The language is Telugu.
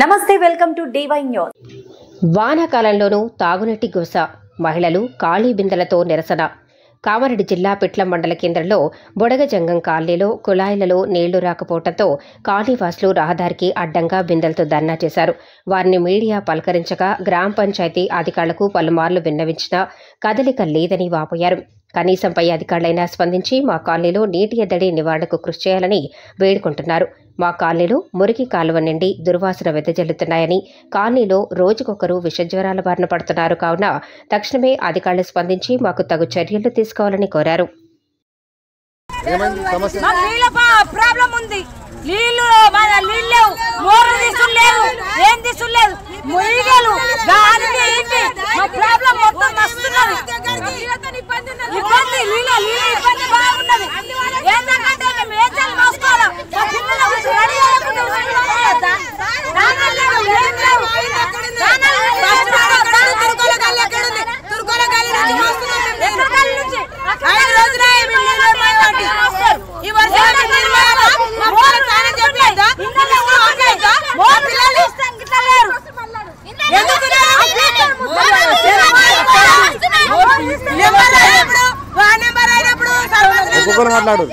నమస్తే, వెల్కమ్ టు DY న్యూస్. వానాకాలంలోనూ తాగునీటి గోస, మహిళలు ఖాళీ బిందెలతో నిరసన. కామారెడ్డి జిల్లా పిట్లం మండల కేంద్రంలో బొడగజంగం కాలనీలో కుళాయిలలో నీళ్లు రాకపోవడంతో కాలనీవాసులు రహదారికి అడ్డంగా బిందెలతో ధర్నా చేశారు. వారిని మీడియా పలకరించగా గ్రామ పంచాయతీ అధికారులకు పలుమార్లు విన్నవించినా కదలిక లేదని వాపోయారు. కనీసం పై అధికారులైనా స్పందించి మా కాలనీలో నీటి ఎద్దడి నివారణకు కృషి చేయాలని వేడుకుంటున్నారు. మా కాలనీలో మురికి కాలువ నిండి దుర్వాసన వెదజల్లుతున్నాయని, కాలనీలో రోజుకొకరు విషజ్వరాల బారిన పడుతున్నారు. కావున తక్షణమే అధికారులు స్పందించి మాకు తగు చర్యలు తీసుకోవాలని కోరారు. మాట్లాడు